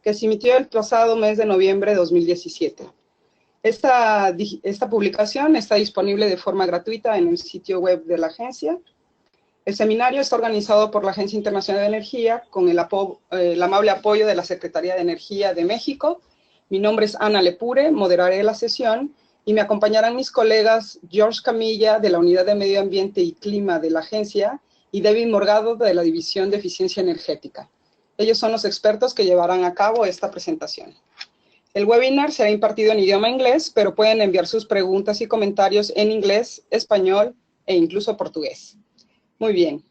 que se emitió el pasado mes de noviembre de 2017. Esta publicación está disponible de forma gratuita en el sitio web de la agencia. El seminario está organizado por la Agencia Internacional de Energía con el amable apoyo de la Secretaría de Energía de México. Mi nombre es Ana Lepure, moderaré la sesión y me acompañarán mis colegas George Camilla de la Unidad de Medio Ambiente y Clima de la agencia y David Morgado de la División de Eficiencia Energética. Ellos son los expertos que llevarán a cabo esta presentación. El webinar será impartido en idioma inglés, pero pueden enviar sus preguntas y comentarios en inglés, español e incluso portugués. Muy bien.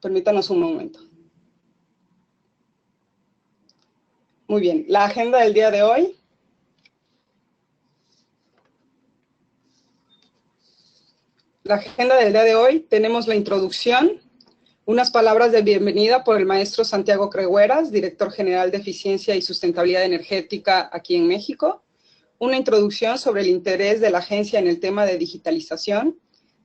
Permítanos un momento. Muy bien. La agenda del día de hoy. La agenda del día de hoy tenemos la introducción, unas palabras de bienvenida por el maestro Santiago Cregueras, director general de Eficiencia y Sustentabilidad Energética aquí en México, una introducción sobre el interés de la agencia en el tema de digitalización.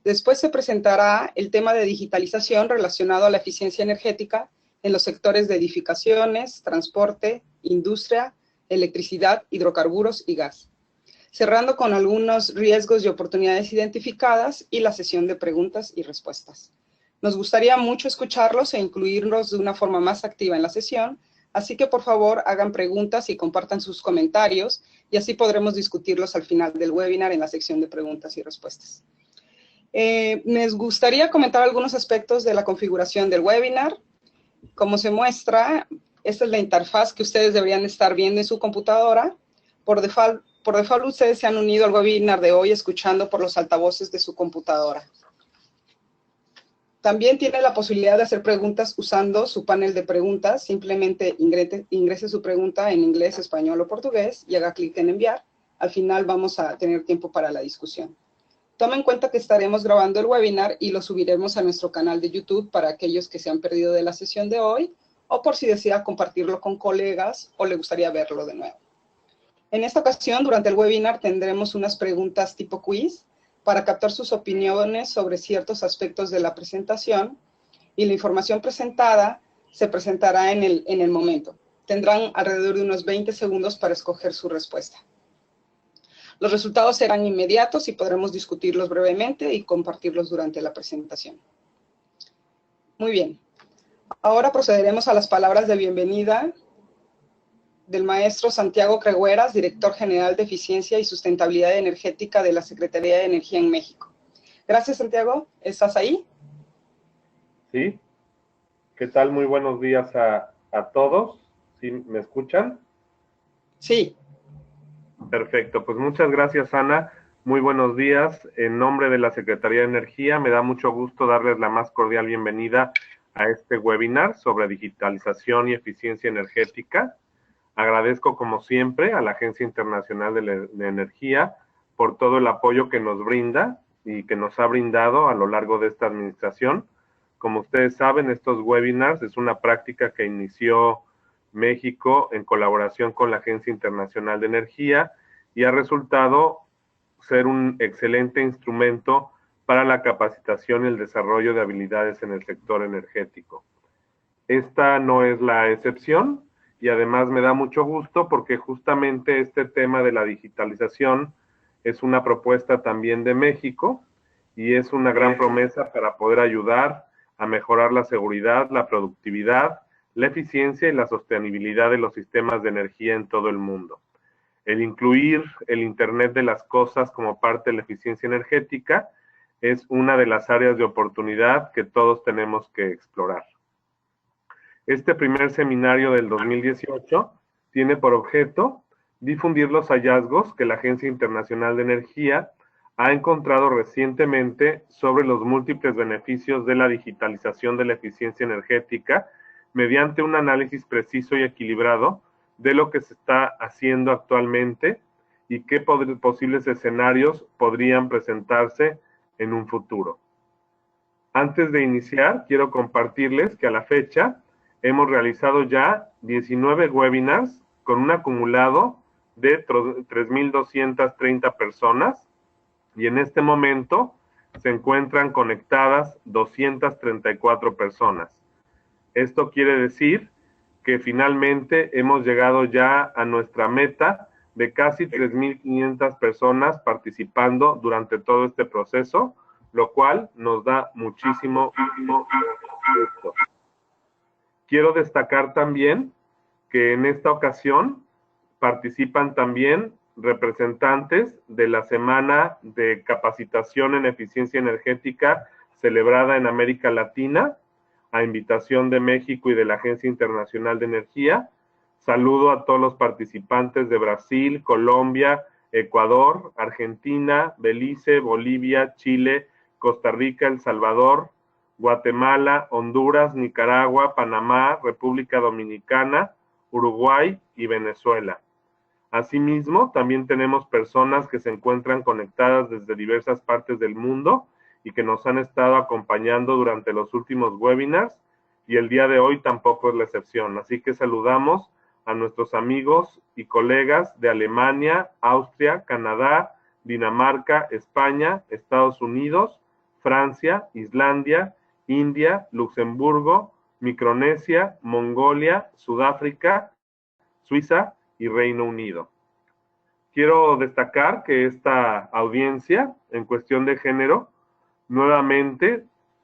Después se presentará el tema de digitalización relacionado a la eficiencia energética en los sectores de edificaciones, transporte, industria, electricidad, hidrocarburos y gas, cerrando con algunos riesgos y oportunidades identificadas y la sesión de preguntas y respuestas. Nos gustaría mucho escucharlos e incluirlos de una forma más activa en la sesión, así que por favor hagan preguntas y compartan sus comentarios y así podremos discutirlos al final del webinar en la sección de preguntas y respuestas. Me gustaría comentar algunos aspectos de la configuración del webinar. Como se muestra, esta es la interfaz que ustedes deberían estar viendo en su computadora. Por default, ustedes se han unido al webinar de hoy escuchando por los altavoces de su computadora. También tiene la posibilidad de hacer preguntas usando su panel de preguntas. Simplemente ingrese su pregunta en inglés, español o portugués y haga clic en enviar. Al final vamos a tener tiempo para la discusión. Tome en cuenta que estaremos grabando el webinar y lo subiremos a nuestro canal de YouTube para aquellos que se han perdido de la sesión de hoy o por si desea compartirlo con colegas o le gustaría verlo de nuevo. En esta ocasión, durante el webinar, tendremos unas preguntas tipo quiz para captar sus opiniones sobre ciertos aspectos de la presentación y la información presentada se presentará en el momento. Tendrán alrededor de unos 20 segundos para escoger su respuesta. Los resultados serán inmediatos y podremos discutirlos brevemente y compartirlos durante la presentación. Muy bien. Ahora procederemos a las palabras de bienvenida del maestro Santiago Cregueras, director general de Eficiencia y Sustentabilidad Energética de la Secretaría de Energía en México. Gracias, Santiago. ¿Estás ahí? Sí. ¿Qué tal? Muy buenos días a todos. ¿Sí me escuchan? Sí. Perfecto. Pues muchas gracias, Ana. Muy buenos días. En nombre de la Secretaría de Energía, me da mucho gusto darles la más cordial bienvenida a este webinar sobre digitalización y eficiencia energética. Agradezco, como siempre, a la Agencia Internacional de Energía por todo el apoyo que nos brinda y que nos ha brindado a lo largo de esta administración. Como ustedes saben, estos webinars es una práctica que inició México en colaboración con la Agencia Internacional de Energía y ha resultado ser un excelente instrumento para la capacitación y el desarrollo de habilidades en el sector energético. Esta no es la excepción y además me da mucho gusto porque justamente este tema de la digitalización es una propuesta también de México y es una gran promesa para poder ayudar a mejorar la seguridad, la productividad, la eficiencia y la sostenibilidad de los sistemas de energía en todo el mundo. El incluir el Internet de las cosas como parte de la eficiencia energética es una de las áreas de oportunidad que todos tenemos que explorar. Este primer seminario del 2018 tiene por objeto difundir los hallazgos que la Agencia Internacional de Energía ha encontrado recientemente sobre los múltiples beneficios de la digitalización de la eficiencia energética mediante un análisis preciso y equilibrado de lo que se está haciendo actualmente y qué posibles escenarios podrían presentarse en un futuro. Antes de iniciar, quiero compartirles que a la fecha hemos realizado ya 19 webinars con un acumulado de 3,230 personas y en este momento se encuentran conectadas 234 personas. Esto quiere decir que finalmente hemos llegado ya a nuestra meta de casi 3,500 personas participando durante todo este proceso, lo cual nos da muchísimo gusto. Quiero destacar también que en esta ocasión participan también representantes de la Semana de Capacitación en Eficiencia Energética celebrada en América Latina, a invitación de México y de la Agencia Internacional de Energía. Saludo a todos los participantes de Brasil, Colombia, Ecuador, Argentina, Belice, Bolivia, Chile, Costa Rica, El Salvador, Guatemala, Honduras, Nicaragua, Panamá, República Dominicana, Uruguay y Venezuela. Asimismo, también tenemos personas que se encuentran conectadas desde diversas partes del mundo y que nos han estado acompañando durante los últimos webinars, y el día de hoy tampoco es la excepción. Así que saludamos a nuestros amigos y colegas de Alemania, Austria, Canadá, Dinamarca, España, Estados Unidos, Francia, Islandia, India, Luxemburgo, Micronesia, Mongolia, Sudáfrica, Suiza y Reino Unido. Quiero destacar que esta audiencia, en cuestión de género, nuevamente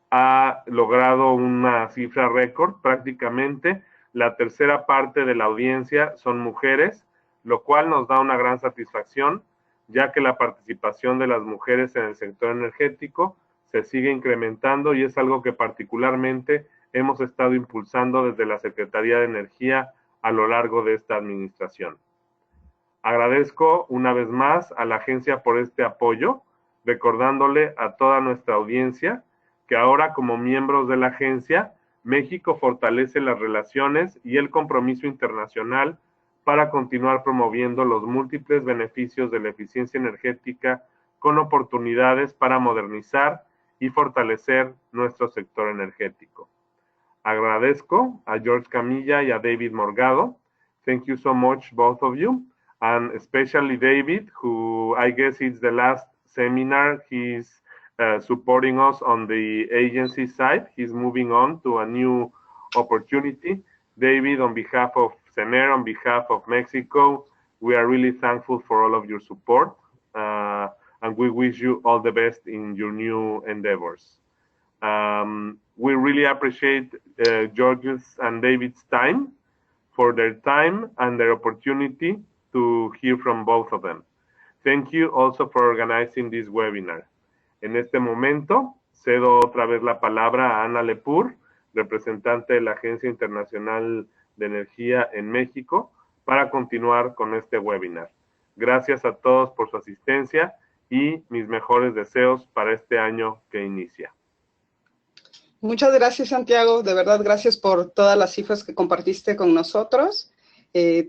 ha logrado una cifra récord. Prácticamente la tercera parte de la audiencia son mujeres, lo cual nos da una gran satisfacción, ya que la participación de las mujeres en el sector energético se sigue incrementando y es algo que particularmente hemos estado impulsando desde la Secretaría de Energía a lo largo de esta administración. Agradezco una vez más a la agencia por este apoyo, recordándole a toda nuestra audiencia que ahora, como miembros de la agencia, México fortalece las relaciones y el compromiso internacional para continuar promoviendo los múltiples beneficios de la eficiencia energética con oportunidades para modernizar y fortalecer nuestro sector energético. Agradezco a George Camilla y a David Morgado. Thank you so much, both of you, and especially David, who I guess is the last seminar. He's supporting us on the agency side. He's moving on to a new opportunity. David, on behalf of CENER, on behalf of Mexico, we are really thankful for all of your support, and we wish you all the best in your new endeavors. We really appreciate George's and David's time, for their time and their opportunity to hear from both of them. Thank you also for organizing this webinar. En este momento, cedo otra vez la palabra a Ana Lepur, representante de la Agencia Internacional de Energía en México, para continuar con este webinar. Gracias a todos por su asistencia y mis mejores deseos para este año que inicia. Muchas gracias, Santiago. De verdad, gracias por todas las cifras que compartiste con nosotros.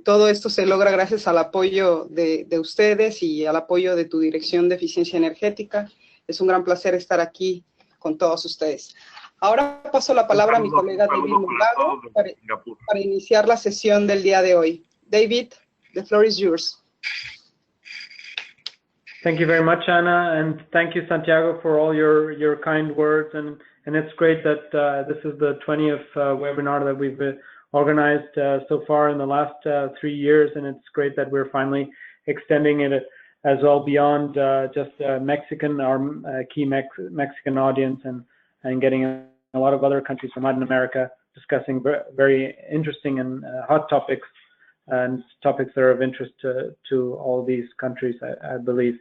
Todo esto se logra gracias al apoyo de ustedes y al apoyo de tu Dirección de Eficiencia Energética. Es un gran placer estar aquí con todos ustedes. Ahora paso la palabra a mi colega David Morgado para iniciar la sesión del día de hoy. David, the floor is yours. Thank you very much, Ana, and thank you, Santiago, for all your kind words. And it's great that this is the 20th webinar that we've organized so far in the last 3 years, and it's great that we're finally extending it as well beyond just Mexican, our key Mexican audience, and getting a lot of other countries from Latin America discussing very interesting and hot topics, and topics that are of interest to all these countries, I believe.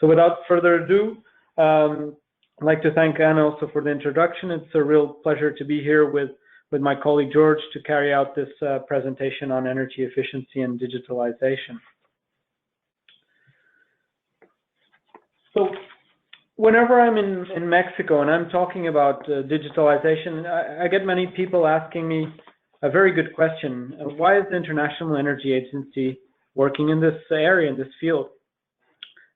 So without further ado, I'd like to thank Anna also for the introduction. It's a real pleasure to be here with my colleague George to carry out this presentation on energy efficiency and digitalization. So whenever I'm in Mexico and I'm talking about digitalization, I get many people asking me a very good question. Why is the International Energy Agency working in this area, in this field?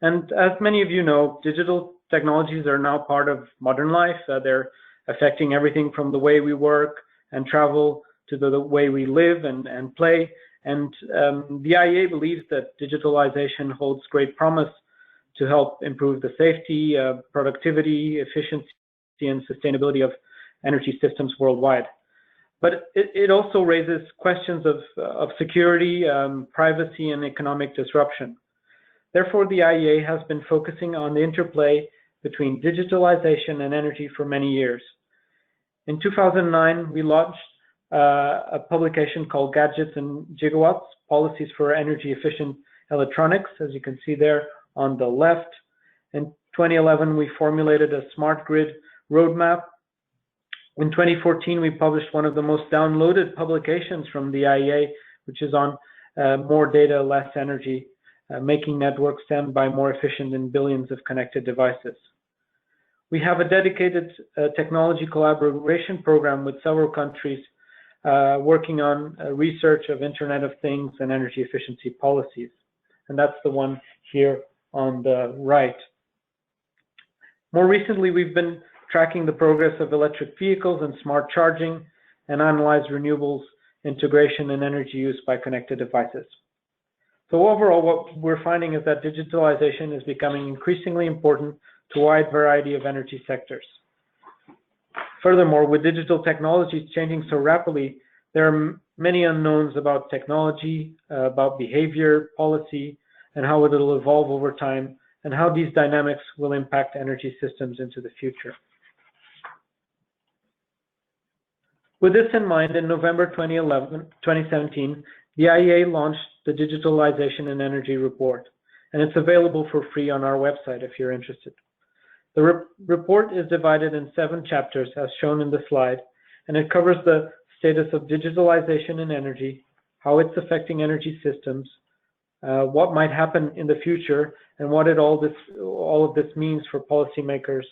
And as many of you know, digital technologies are now part of modern life. They're affecting everything from the way we work and travel to the way we live and play. And the IEA believes that digitalization holds great promise to help improve the safety, productivity, efficiency, and sustainability of energy systems worldwide. But it also raises questions of security, privacy, and economic disruption. Therefore, the IEA has been focusing on the interplay between digitalization and energy for many years. In 2009, we launched a publication called Gadgets and Gigawatts, Policies for Energy Efficient Electronics, as you can see there on the left. In 2011, we formulated a smart grid roadmap. In 2014, we published one of the most downloaded publications from the IEA, which is on more data, less energy, making networks stand by more efficient in billions of connected devices. We have a dedicated technology collaboration program with several countries working on research of Internet of Things and energy efficiency policies. And that's the one here on the right. More recently, we've been tracking the progress of electric vehicles and smart charging and analyze renewables integration and energy use by connected devices. So overall, what we're finding is that digitalization is becoming increasingly important to a wide variety of energy sectors. Furthermore, with digital technologies changing so rapidly, there are many unknowns about technology, about behavior, policy, and how it will evolve over time, and how these dynamics will impact energy systems into the future. With this in mind, in November 2017, the IEA launched the Digitalization and Energy report, and it's available for free on our website if you're interested. The report is divided in 7 chapters, as shown in the slide, and it covers the status of digitalization and energy, how it's affecting energy systems, what might happen in the future, and what all of this means for policymakers,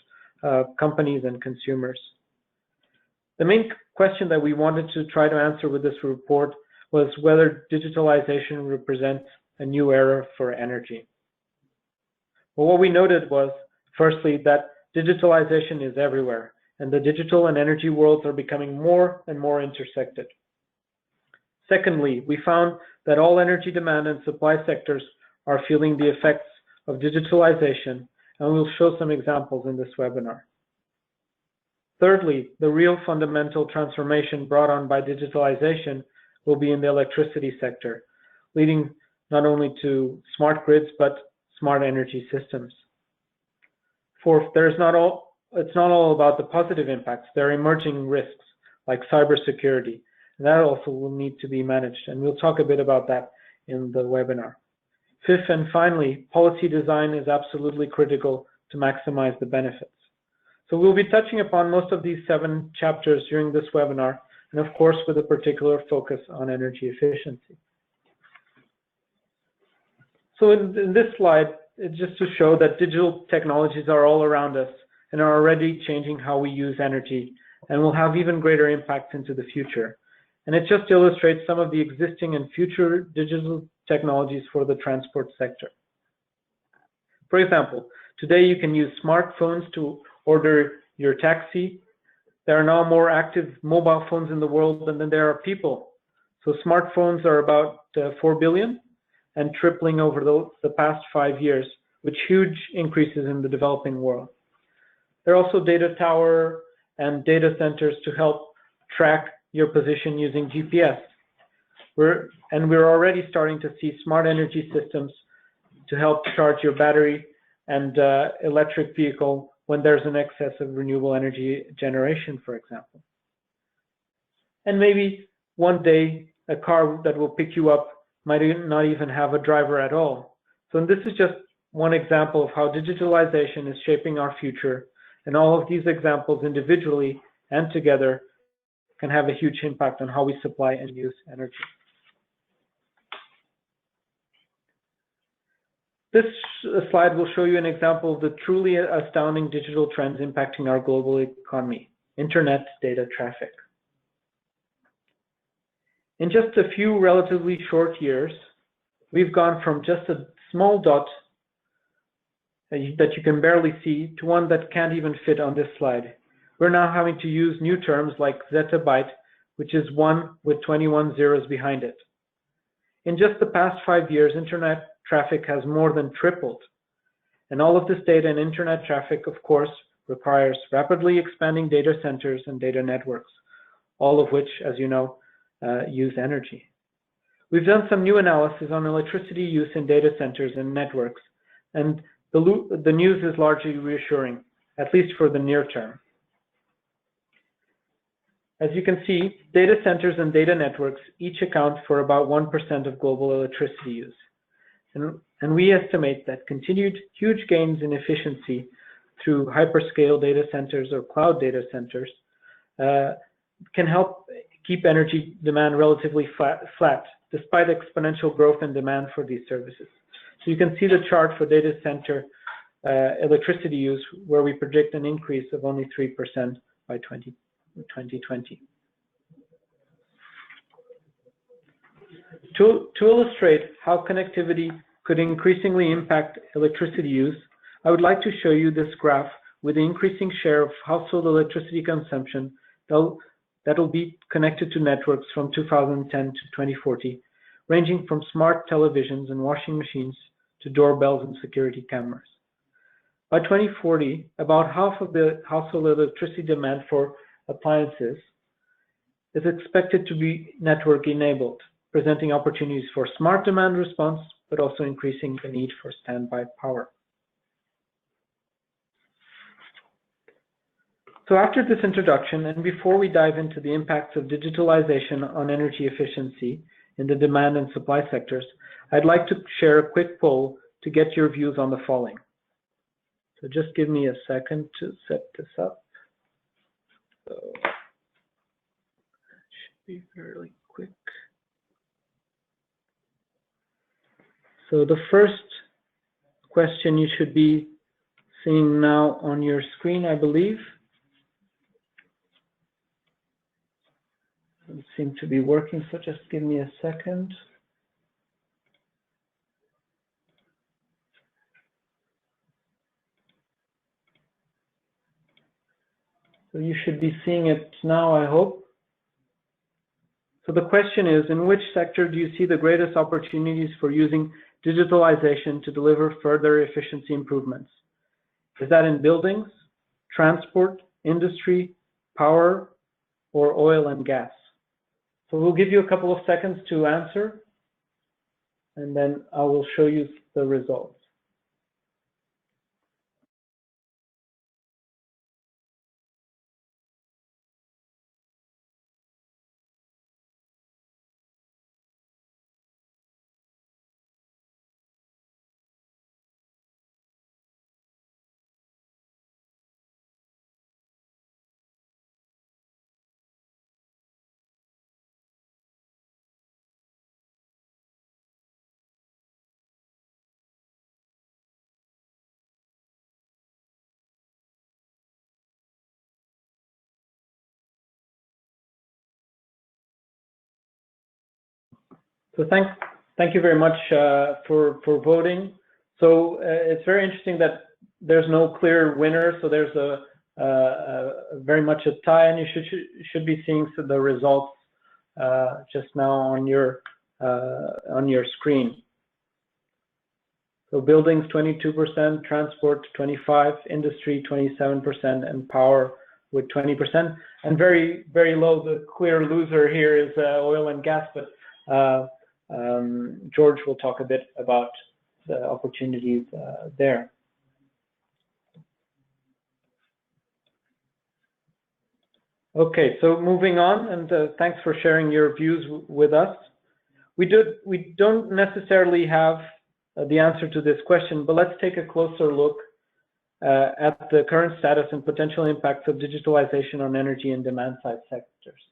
companies, and consumers. The main question that we wanted to try to answer with this report was whether digitalization represents a new era for energy. Well, what we noted was, firstly, that digitalization is everywhere, and the digital and energy worlds are becoming more and more intersected. Secondly, we found that all energy demand and supply sectors are feeling the effects of digitalization, and we'll show some examples in this webinar. Thirdly, the real fundamental transformation brought on by digitalization will be in the electricity sector, leading not only to smart grids, but smart energy systems. Fourth, it's not all about the positive impacts. There are emerging risks like cybersecurity, and that also will need to be managed, and we'll talk a bit about that in the webinar. Fifth, and finally, policy design is absolutely critical to maximize the benefits. So we'll be touching upon most of these 7 chapters during this webinar, and of course with a particular focus on energy efficiency. So in this slide, it's just to show that digital technologies are all around us and are already changing how we use energy, and will have even greater impacts into the future. And it just illustrates some of the existing and future digital technologies for the transport sector. For example, today you can use smartphones to order your taxi. There are now more active mobile phones in the world than there are people. So smartphones are about 4 billion and tripling over the past 5 years, with huge increases in the developing world. There are also data tower and data centers to help track your position using GPS. We're already starting to see smart energy systems to help charge your battery and electric vehicle when there's an excess of renewable energy generation, for example. And maybe one day a car that will pick you up might not even have a driver at all. So this is just one example of how digitalization is shaping our future, and all of these examples individually and together can have a huge impact on how we supply and use energy. This slide will show you an example of the truly astounding digital trends impacting our global economy: internet data traffic. In just a few relatively short years, we've gone from just a small dot that you can barely see to one that can't even fit on this slide. We're now having to use new terms like zettabyte, which is 1 with 21 zeros behind it. In just the past 5 years, internet traffic has more than tripled. And all of this data and internet traffic, of course, requires rapidly expanding data centers and data networks, all of which, as you know, use energy. We've done some new analysis on electricity use in data centers and networks, and the news is largely reassuring, at least for the near term. As you can see, data centers and data networks each account for about 1% of global electricity use. And we estimate that continued huge gains in efficiency through hyperscale data centers or cloud data centers can help keep energy demand relatively flat, despite exponential growth in demand for these services. So you can see the chart for data center electricity use, where we predict an increase of only 3% by 2020. To illustrate how connectivity could increasingly impact electricity use, I would like to show you this graph with the increasing share of household electricity consumption that will be connected to networks from 2010 to 2040, ranging from smart televisions and washing machines to doorbells and security cameras. By 2040, about half of the household electricity demand for appliances is expected to be network enabled, presenting opportunities for smart demand response, but also increasing the need for standby power. So after this introduction, and before we dive into the impacts of digitalization on energy efficiency in the demand and supply sectors, I'd like to share a quick poll to get your views on the following. So just give me a second to set this up. So it should be fairly quick. So the first question you should be seeing now on your screen, I believe. Doesn't seem to be working, so just give me a second. So you should be seeing it now, I hope. So the question is, in which sector do you see the greatest opportunities for using digitalization to deliver further efficiency improvements? Is that in buildings, transport, industry, power, or oil and gas? So we'll give you a couple of seconds to answer, and then I will show you the results. So thank you very much for voting. So it's very interesting that there's no clear winner. So there's very much a tie, and you should be seeing the results just now on your screen. So buildings 22%, transport 25%, industry 27%, and power with 20%. And very low, the clear loser here is oil and gas, but George will talk a bit about the opportunities there. Okay, so moving on, and thanks for sharing your views with us. We don't necessarily have the answer to this question, but let's take a closer look at the current status and potential impacts of digitalization on energy and demand side sectors.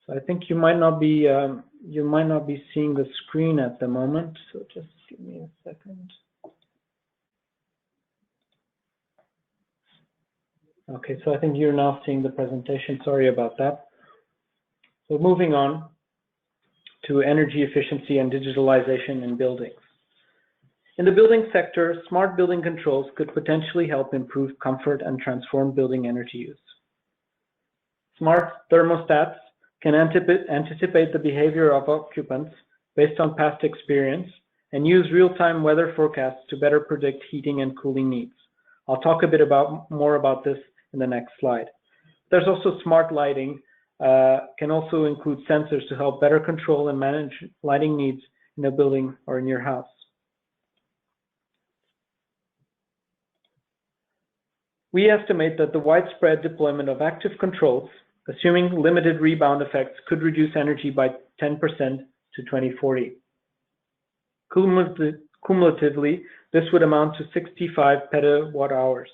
So I think you might not be seeing the screen at the moment. So just give me a second. Okay, so I think you're now seeing the presentation. Sorry about that. So moving on to energy efficiency and digitalization in buildings. In the building sector, smart building controls could potentially help improve comfort and transform building energy use. Smart thermostats can anticipate the behavior of occupants based on past experience and use real-time weather forecasts to better predict heating and cooling needs. I'll talk a bit more about this in the next slide. There's also smart lighting, can also include sensors to help better control and manage lighting needs in a building or in your house. We estimate that the widespread deployment of active controls, assuming limited rebound effects, could reduce energy by 10% to 2040. Cumulatively, this would amount to 65 petawatt hours,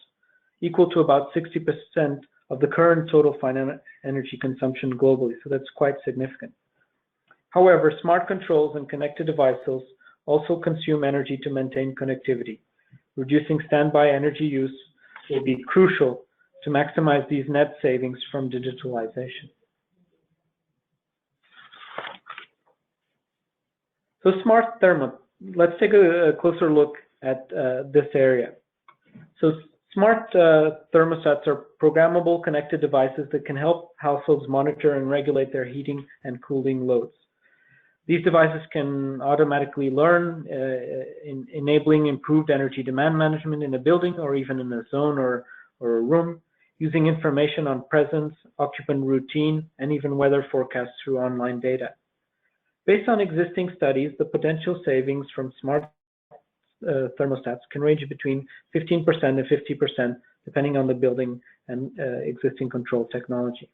equal to about 60% of the current total final energy consumption globally, so that's quite significant. However, smart controls and connected devices also consume energy to maintain connectivity. Reducing standby energy use will be crucial to maximize these net savings from digitalization. So smart thermo, let's take a closer look at this area. So smart thermostats are programmable connected devices that can help households monitor and regulate their heating and cooling loads. These devices can automatically learn, enabling improved energy demand management in a building or even in a zone or a room, using information on presence, occupant routine, and even weather forecasts through online data. Based on existing studies, the potential savings from smart thermostats can range between 15% and 50%, depending on the building and existing control technology.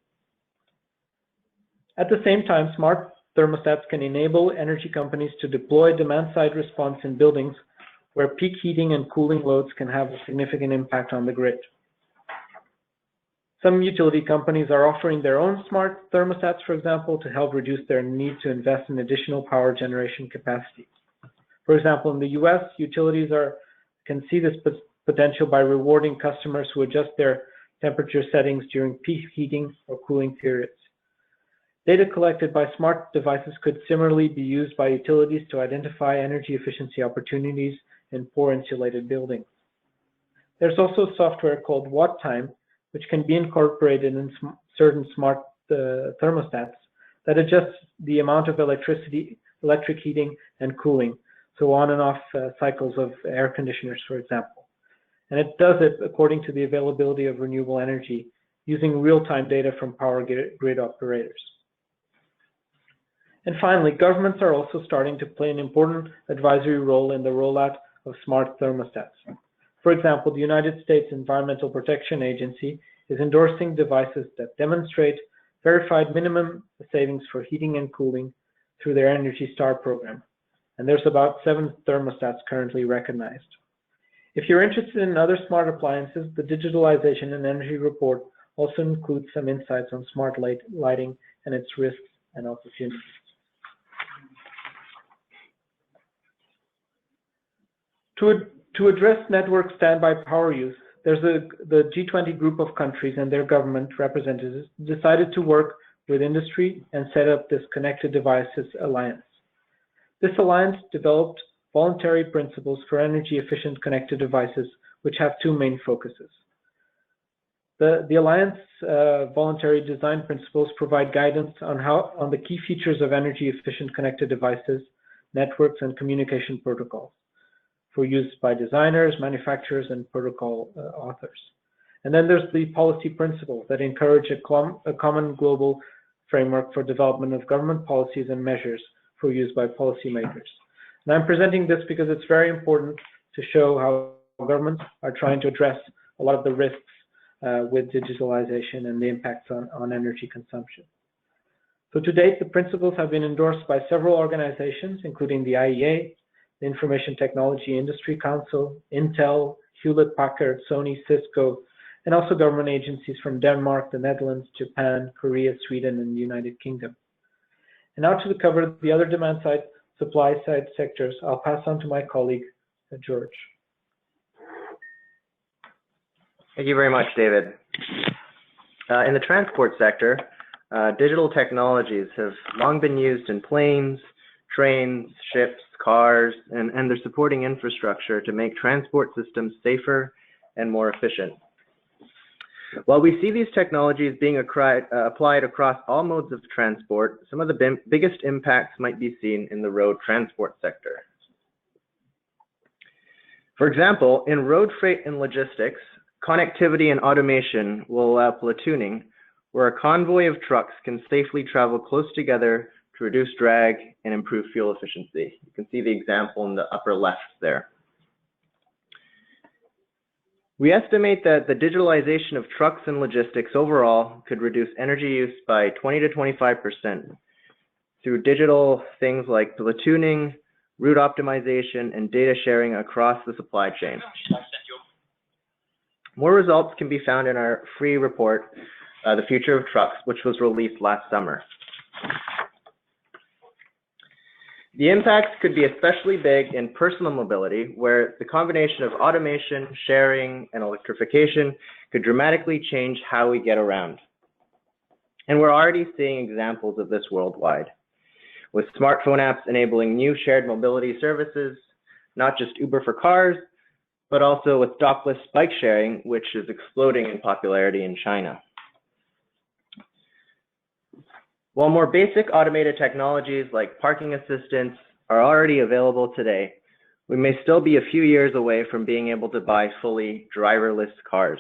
At the same time, smart thermostats can enable energy companies to deploy demand-side response in buildings where peak heating and cooling loads can have a significant impact on the grid. Some utility companies are offering their own smart thermostats, for example, to help reduce their need to invest in additional power generation capacity. For example, in the US, utilities can see this potential by rewarding customers who adjust their temperature settings during peak heating or cooling periods. Data collected by smart devices could similarly be used by utilities to identify energy efficiency opportunities in poor insulated buildings. There's also software called Watt Time, which can be incorporated in certain smart thermostats that adjusts the amount of electric heating and cooling, so on and off cycles of air conditioners, for example. And it does it according to the availability of renewable energy, using real-time data from power grid operators. And finally, governments are also starting to play an important advisory role in the rollout of smart thermostats. For example, the United States Environmental Protection Agency is endorsing devices that demonstrate verified minimum savings for heating and cooling through their Energy Star program. And there's about 7 thermostats currently recognized. If you're interested in other smart appliances, the Digitalization and Energy report also includes some insights on smart lighting and its risks and opportunities. To address network standby power use, there's the G20 group of countries and their government representatives decided to work with industry and set up this Connected Devices Alliance. This alliance developed voluntary principles for energy efficient connected devices, which have 2 main focuses. The Alliance voluntary design principles provide guidance on the key features of energy efficient connected devices, networks, and communication protocols for use by designers, manufacturers, and protocol authors. And then there's the policy principles that encourage a common global framework for development of government policies and measures for use by policymakers. And I'm presenting this because it's very important to show how governments are trying to address a lot of the risks with digitalization and the impacts on energy consumption. So to date, the principles have been endorsed by several organizations, including the IEA, the Information Technology Industry Council, Intel, Hewlett-Packard, Sony, Cisco, and also government agencies from Denmark, the Netherlands, Japan, Korea, Sweden, and the United Kingdom. And now to cover the other demand side, supply side sectors, I'll pass on to my colleague, George. Thank you very much, David. In the transport sector, digital technologies have long been used in planes, trains, ships, cars, and their supporting infrastructure to make transport systems safer and more efficient. While we see these technologies being applied across all modes of transport, some of the biggest impacts might be seen in the road transport sector. For example, in road freight and logistics, connectivity and automation will allow platooning, where a convoy of trucks can safely travel close together to reduce drag and improve fuel efficiency. You can see the example in the upper left there. We estimate that the digitalization of trucks and logistics overall could reduce energy use by 20 to 25% through digital things like platooning, route optimization, and data sharing across the supply chain. More results can be found in our free report, The Future of Trucks, which was released last summer. The impacts could be especially big in personal mobility, where the combination of automation, sharing, and electrification could dramatically change how we get around. And we're already seeing examples of this worldwide, with smartphone apps enabling new shared mobility services, not just Uber for cars, but also with dockless bike sharing, which is exploding in popularity in China. While more basic automated technologies like parking assistance are already available today, we may still be a few years away from being able to buy fully driverless cars.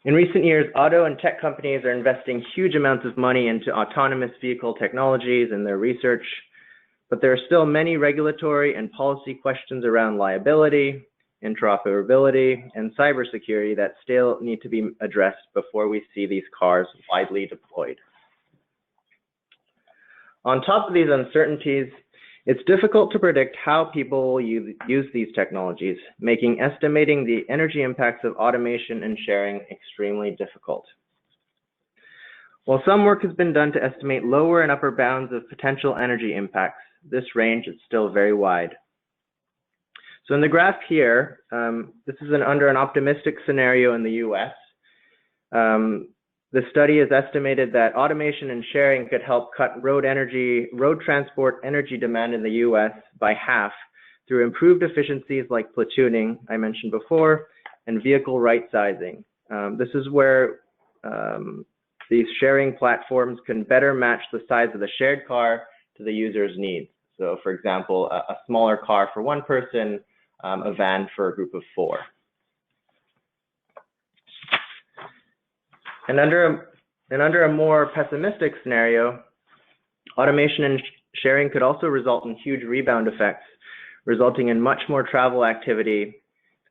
In recent years, auto and tech companies are investing huge amounts of money into autonomous vehicle technologies and their research, but there are still many regulatory and policy questions around liability, interoperability, and cybersecurity that still need to be addressed before we see these cars widely deployed. On top of these uncertainties, it's difficult to predict how people will use these technologies, making estimating the energy impacts of automation and sharing extremely difficult. While some work has been done to estimate lower and upper bounds of potential energy impacts, this range is still very wide. So in the graph here, this is under an optimistic scenario in the US. The study has estimated that automation and sharing could help cut road transport energy demand in the US by half through improved efficiencies like platooning, I mentioned before, and vehicle right sizing. This is where these sharing platforms can better match the size of the shared car to the user's needs. So for example, a smaller car for one person, a van for a group of 4. And under a more pessimistic scenario, automation and sharing could also result in huge rebound effects, resulting in much more travel activity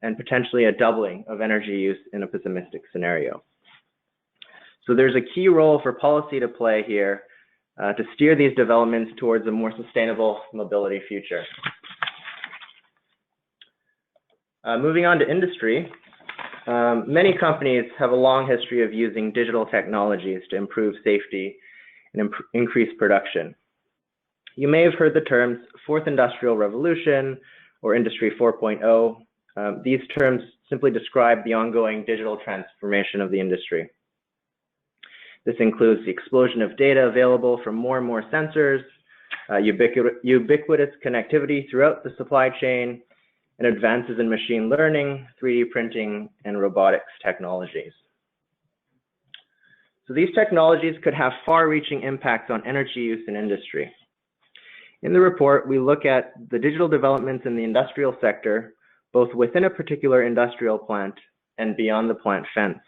and potentially a doubling of energy use in a pessimistic scenario. So there's a key role for policy to play here to steer these developments towards a more sustainable mobility future. Moving on to industry, many companies have a long history of using digital technologies to improve safety and increase production. You may have heard the terms Fourth Industrial Revolution or Industry 4.0. These terms simply describe the ongoing digital transformation of the industry. This includes the explosion of data available from more and more sensors, ubiquitous connectivity throughout the supply chain, and advances in machine learning, 3D printing, and robotics technologies. So these technologies could have far-reaching impacts on energy use in industry. In the report, we look at the digital developments in the industrial sector, both within a particular industrial plant and beyond the plant fence.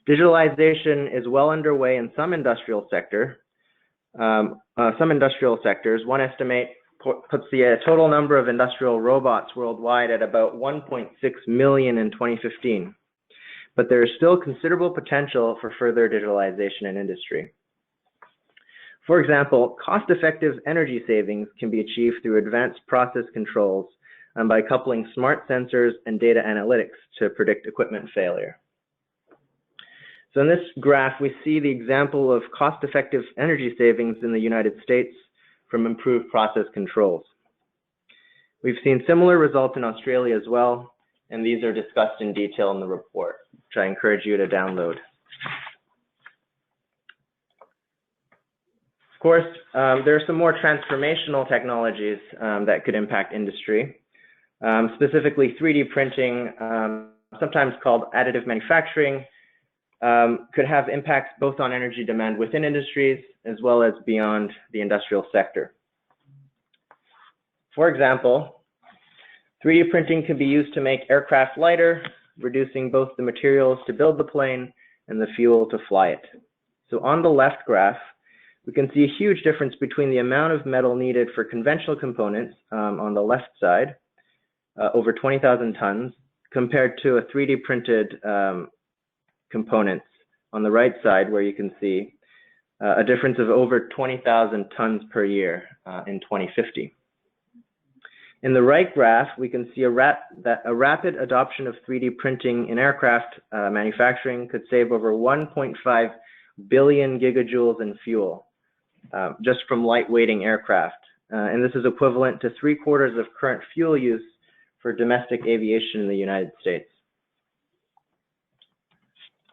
Digitalization is well underway in some industrial sectors. One estimate puts the total number of industrial robots worldwide at about 1.6 million in 2015. But there is still considerable potential for further digitalization in industry. For example, cost-effective energy savings can be achieved through advanced process controls and by coupling smart sensors and data analytics to predict equipment failure. So in this graph, we see the example of cost-effective energy savings in the United States from improved process controls. We've seen similar results in Australia as well, and these are discussed in detail in the report, which I encourage you to download. Of course, there are some more transformational technologies that could impact industry, specifically 3D printing, sometimes called additive manufacturing, could have impacts both on energy demand within industries as well as beyond the industrial sector. For example, 3D printing can be used to make aircraft lighter, reducing both the materials to build the plane and the fuel to fly it. So on the left graph, we can see a huge difference between the amount of metal needed for conventional components on the left side, over 20,000 tons, compared to a 3D printed components on the right side, where you can see a difference of over 20,000 tons per year in 2050. In the right graph, we can see a rapid adoption of 3D printing in aircraft manufacturing could save over 1.5 billion gigajoules in fuel just from lightweighting aircraft. And this is equivalent to 3/4 of current fuel use for domestic aviation in the United States.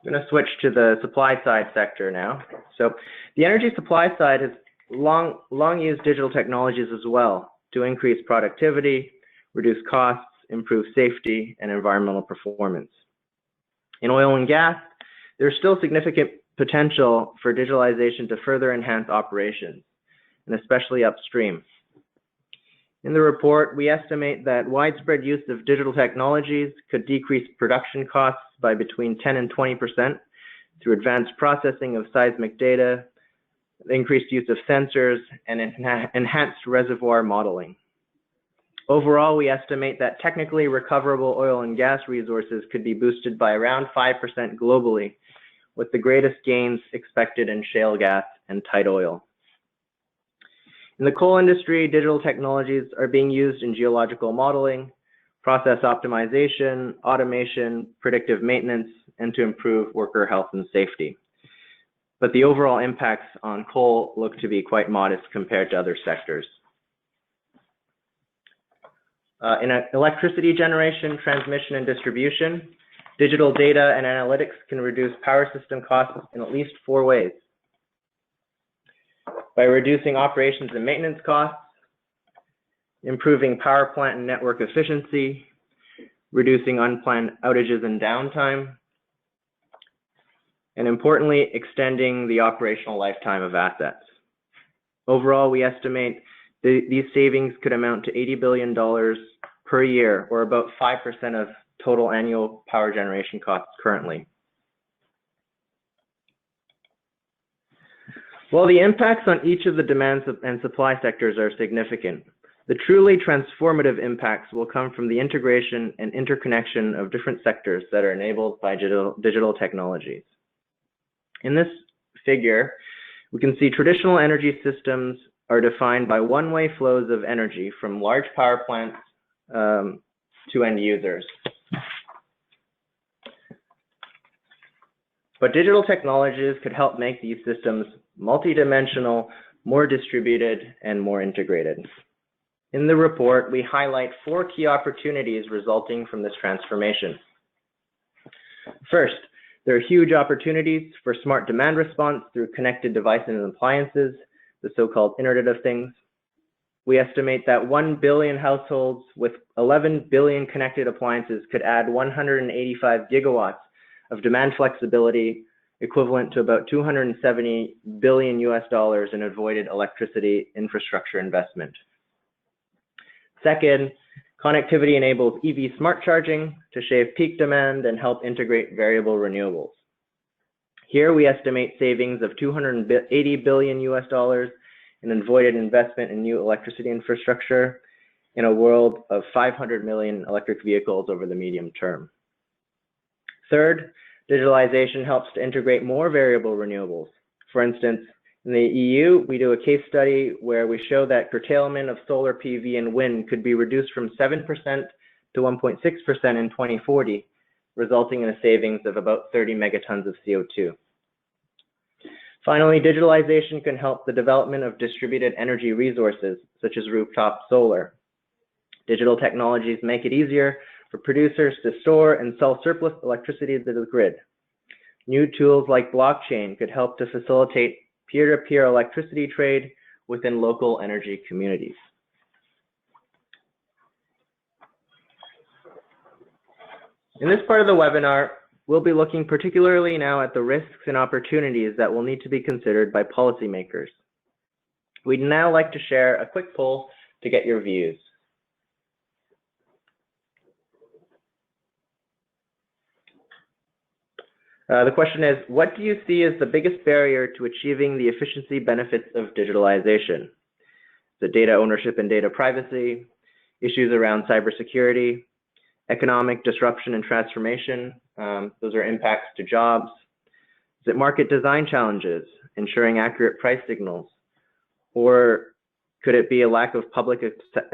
I'm going to switch to the supply side sector now. So the energy supply side has long used digital technologies as well to increase productivity, reduce costs, improve safety, and environmental performance. In oil and gas, there's still significant potential for digitalization to further enhance operations, and especially upstream. In the report, we estimate that widespread use of digital technologies could decrease production costs by between 10 and 20% through advanced processing of seismic data, increased use of sensors, and enhanced reservoir modeling. Overall, we estimate that technically recoverable oil and gas resources could be boosted by around 5% globally, with the greatest gains expected in shale gas and tight oil. In the coal industry, digital technologies are being used in geological modeling, process optimization, automation, predictive maintenance, and to improve worker health and safety. But the overall impacts on coal look to be quite modest compared to other sectors. In electricity generation, transmission, and distribution, digital data and analytics can reduce power system costs in at least 4 ways. By reducing operations and maintenance costs, improving power plant and network efficiency, reducing unplanned outages and downtime, and importantly, extending the operational lifetime of assets. Overall, we estimate these savings could amount to $80 billion per year, or about 5% of total annual power generation costs currently. While the impacts on each of the demands and supply sectors are significant, the truly transformative impacts will come from the integration and interconnection of different sectors that are enabled by digital technologies. In this figure, we can see traditional energy systems are defined by one-way flows of energy from large power plants to end users. But digital technologies could help make these systems multidimensional, more distributed, and more integrated. In the report, we highlight 4 key opportunities resulting from this transformation. First, there are huge opportunities for smart demand response through connected devices and appliances, the so-called Internet of Things. We estimate that 1 billion households with 11 billion connected appliances could add 185 gigawatts of demand flexibility, equivalent to about $270 billion in avoided electricity infrastructure investment. Second, connectivity enables EV smart charging to shave peak demand and help integrate variable renewables. Here we estimate savings of $280 billion in avoided investment in new electricity infrastructure in a world of 500 million electric vehicles over the medium term. Third, digitalization helps to integrate more variable renewables. For instance, in the EU, we do a case study where we show that curtailment of solar PV and wind could be reduced from 7% to 1.6% in 2040, resulting in a savings of about 30 megatons of CO2. Finally, digitalization can help the development of distributed energy resources, such as rooftop solar. Digital technologies make it easier for producers to store and sell surplus electricity to the grid. New tools like blockchain could help to facilitate peer-to-peer electricity trade within local energy communities. In this part of the webinar, we'll be looking particularly now at the risks and opportunities that will need to be considered by policymakers. We'd now like to share a quick poll to get your views. The question is, what do you see as the biggest barrier to achieving the efficiency benefits of digitalization? The data ownership and data privacy, issues around cybersecurity, economic disruption and transformation, those are impacts to jobs. Is it market design challenges, ensuring accurate price signals? Or could it be a lack of public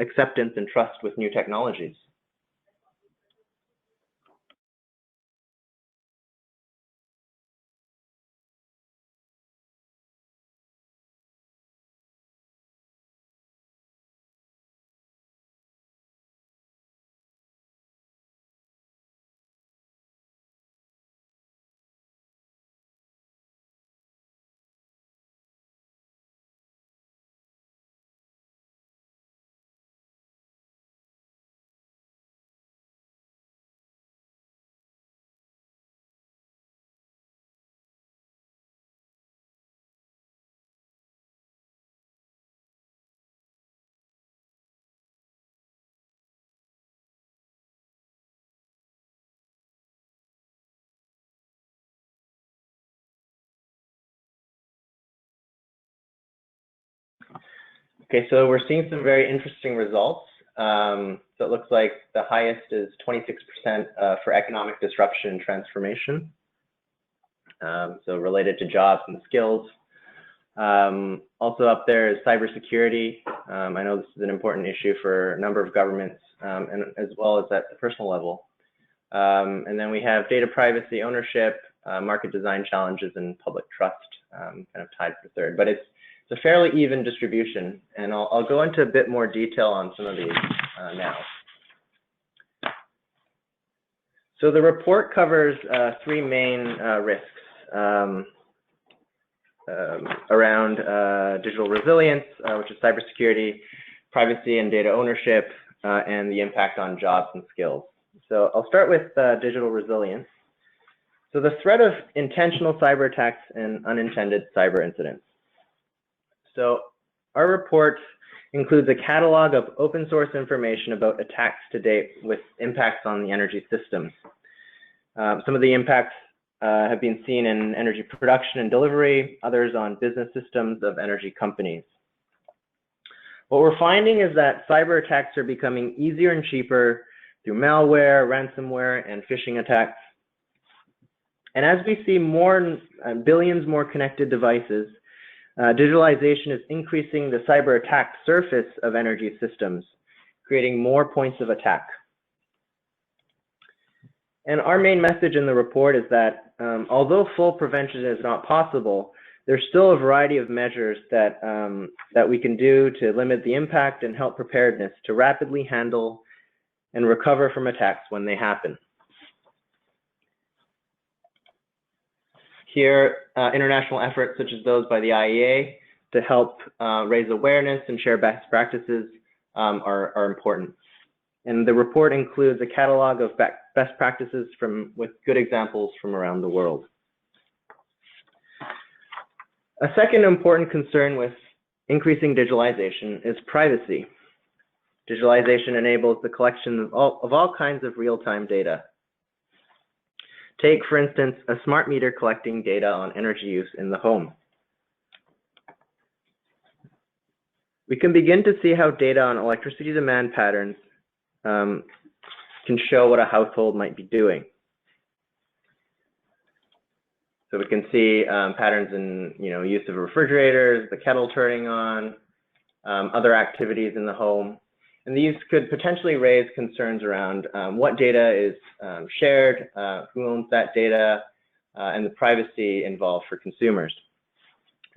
acceptance and trust with new technologies? Okay, so we're seeing some very interesting results. So it looks like the highest is 26% for economic disruption and transformation. So related to jobs and skills. Also up there is cybersecurity. I know this is an important issue for a number of governments, and as well as at the personal level. And then we have data privacy, ownership, market design challenges, and public trust kind of tied for third. But it's a fairly even distribution, and I'll go into a bit more detail on some of these now. So the report covers three main risks around digital resilience, which is cybersecurity, privacy and data ownership, and the impact on jobs and skills. So I'll start with digital resilience. So the threat of intentional cyber attacks and unintended cyber incidents. So our report includes a catalog of open source information about attacks to date with impacts on the energy systems. Some of the impacts have been seen in energy production and delivery, others on business systems of energy companies. What we're finding is that cyber attacks are becoming easier and cheaper through malware, ransomware, and phishing attacks. And as we see more, billions more connected devices, digitalization is increasing the cyber attack surface of energy systems, creating more points of attack. And our main message in the report is that although full prevention is not possible, there's still a variety of measures that, that we can do to limit the impact and help preparedness to rapidly handle and recover from attacks when they happen. Here, international efforts such as those by the IEA to help raise awareness and share best practices are important. And the report includes a catalog of best practices with good examples from around the world. A second important concern with increasing digitalization is privacy. Digitalization enables the collection of all kinds of real-time data. Take, for instance, a smart meter collecting data on energy use in the home. We can begin to see how data on electricity demand patterns can show what a household might be doing. So we can see patterns in use of refrigerators, the kettle turning on, other activities in the home. And these could potentially raise concerns around what data is shared, who owns that data, and the privacy involved for consumers.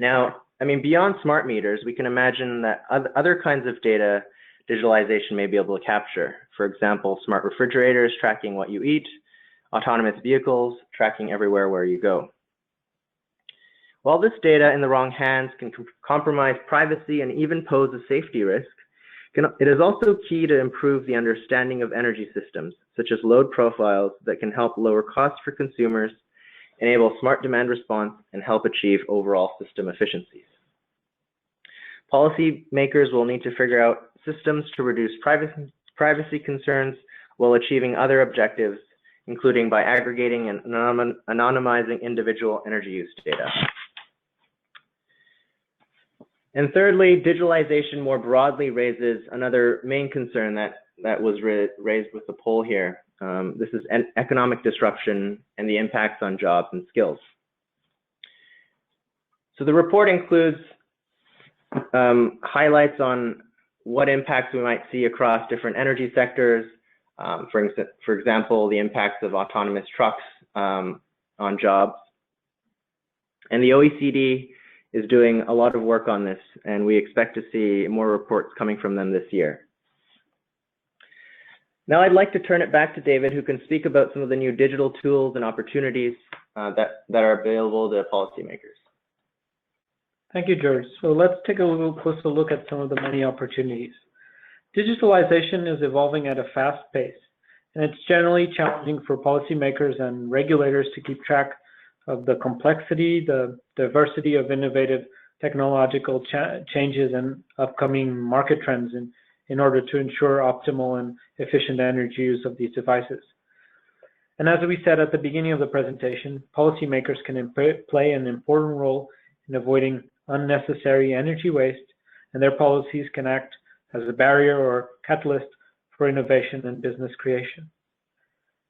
Now, I mean, beyond smart meters, we can imagine that other kinds of data digitalization may be able to capture. For example, smart refrigerators tracking what you eat, autonomous vehicles tracking everywhere where you go. While this data in the wrong hands can compromise privacy and even pose a safety risk, it is also key to improve the understanding of energy systems, such as load profiles that can help lower costs for consumers, enable smart demand response, and help achieve overall system efficiencies. Policymakers will need to figure out systems to reduce privacy concerns while achieving other objectives, including by aggregating and anonymizing individual energy use data. And thirdly, digitalization more broadly raises another main concern that was raised with the poll here. This is economic disruption and the impacts on jobs and skills. So the report includes highlights on what impacts we might see across different energy sectors. For example, the impacts of autonomous trucks on jobs. And the OECD is doing a lot of work on this, and we expect to see more reports coming from them this year. Now I'd like to turn it back to David, who can speak about some of the new digital tools and opportunities that are available to policymakers. Thank you, George. So let's take a little closer look at some of the many opportunities. Digitalization is evolving at a fast pace, and it's generally challenging for policymakers and regulators to keep track of the complexity, the diversity of innovative technological changes and upcoming market trends in order to ensure optimal and efficient energy use of these devices. And as we said at the beginning of the presentation, policymakers can play an important role in avoiding unnecessary energy waste, and their policies can act as a barrier or catalyst for innovation and business creation.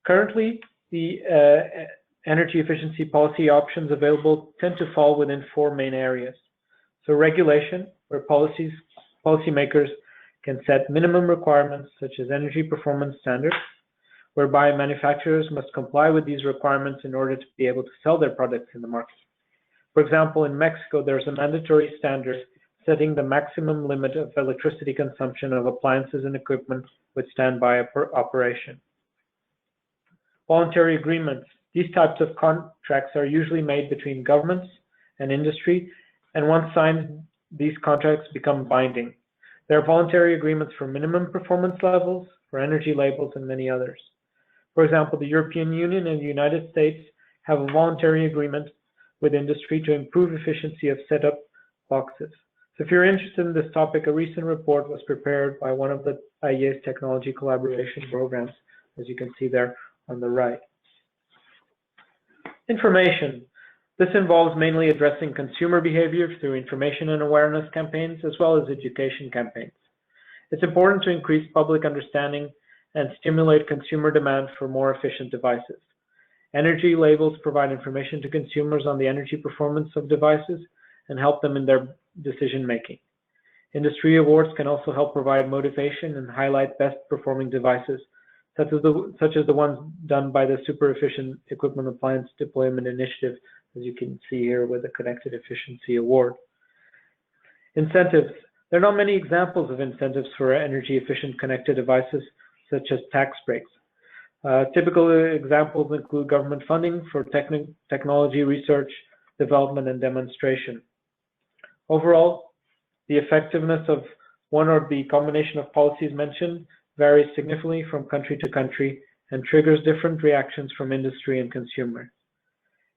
Currently, the energy efficiency policy options available tend to fall within four main areas. So regulation, where policymakers can set minimum requirements such as energy performance standards, whereby manufacturers must comply with these requirements in order to be able to sell their products in the market. For example, in Mexico, there's a mandatory standard setting the maximum limit of electricity consumption of appliances and equipment with standby operation. Voluntary agreements. These types of contracts are usually made between governments and industry, and once signed, these contracts become binding. There are voluntary agreements for minimum performance levels, for energy labels, and many others. For example, the European Union and the United States have a voluntary agreement with industry to improve efficiency of setup boxes. So if you're interested in this topic, a recent report was prepared by one of the IEA's technology collaboration programs, as you can see there on the right. Information. This involves mainly addressing consumer behavior through information and awareness campaigns, as well as education campaigns. It's important to increase public understanding and stimulate consumer demand for more efficient devices. Energy labels provide information to consumers on the energy performance of devices and help them in their decision making. Industry awards can also help provide motivation and highlight best performing devices, such as the ones done by the Super Efficient Equipment Appliance Deployment Initiative, as you can see here with the Connected Efficiency Award. Incentives. There are not many examples of incentives for energy efficient connected devices, such as tax breaks. Typical examples include government funding for technology research, development, and demonstration. Overall, the effectiveness of one or the combination of policies mentioned varies significantly from country to country and triggers different reactions from industry and consumer.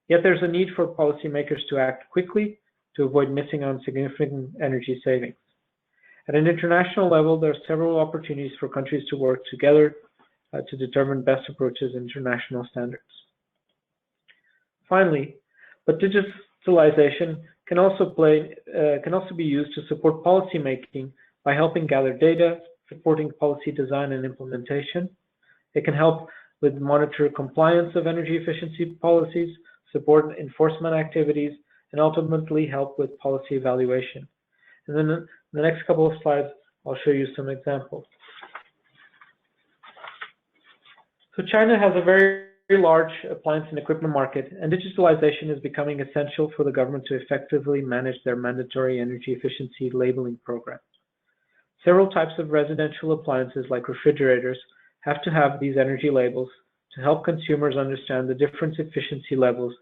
Yet there's a need for policymakers to act quickly to avoid missing on significant energy savings. At an international level, there are several opportunities for countries to work together to determine best approaches in international standards. Finally, but digitalization can also be used to support policymaking by helping gather data, supporting policy design and implementation. It can help with monitor compliance of energy efficiency policies, support enforcement activities, and ultimately help with policy evaluation. And then in the next couple of slides, I'll show you some examples. So China has a very large appliance and equipment market, and digitalization is becoming essential for the government to effectively manage their mandatory energy efficiency labeling program. Several types of residential appliances, like refrigerators, have to have these energy labels to help consumers understand the different efficiency levels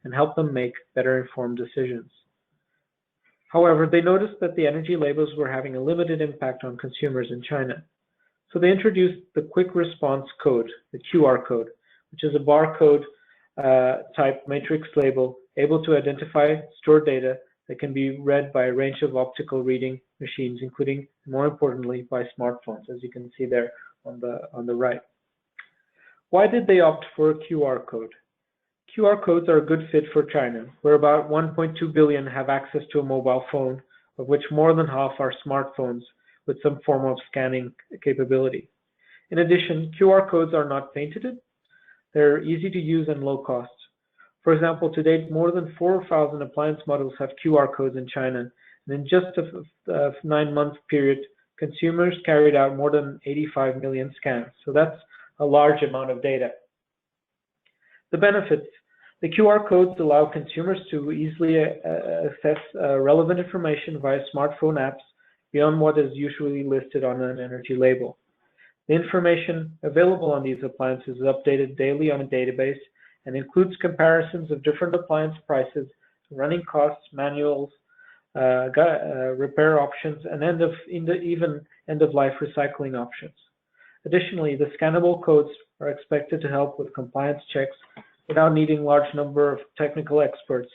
and help them make better informed decisions. However, they noticed that the energy labels were having a limited impact on consumers in China. So they introduced the Quick Response Code, the QR code, which is a barcode type matrix label able to identify stored data that can be read by a range of optical reading machines, including, more importantly, by smartphones, as you can see there on the right. Why did they opt for a QR code? QR codes are a good fit for China, where about 1.2 billion have access to a mobile phone, of which more than half are smartphones with some form of scanning capability. In addition, QR codes are not patented. They're easy to use and low cost. For example, to date, more than 4,000 appliance models have QR codes in China, and in just a 9-month period, consumers carried out more than 85 million scans. So that's a large amount of data. The benefits. The QR codes allow consumers to easily access relevant information via smartphone apps beyond what is usually listed on an energy label. The information available on these appliances is updated daily on a database and includes comparisons of different appliance prices, running costs, manuals, repair options, and even end-of-life recycling options. Additionally, the scannable codes are expected to help with compliance checks without needing large number of technical experts,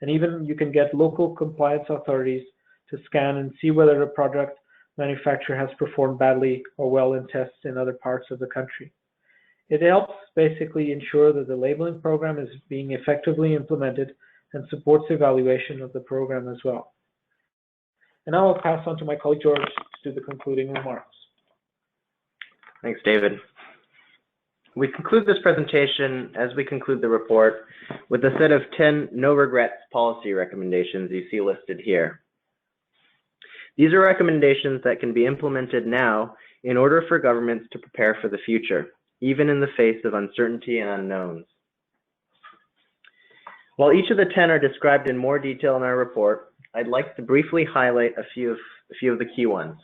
and even you can get local compliance authorities to scan and see whether a product manufacturer has performed badly or well in tests in other parts of the country. It helps basically ensure that the labeling program is being effectively implemented and supports evaluation of the program as well. And now I'll pass on to my colleague George to do the concluding remarks. Thanks, David. We conclude this presentation, as we conclude the report, with a set of 10 no regrets policy recommendations you see listed here. These are recommendations that can be implemented now in order for governments to prepare for the future, even in the face of uncertainty and unknowns. While each of the 10 are described in more detail in our report, I'd like to briefly highlight a few of the key ones.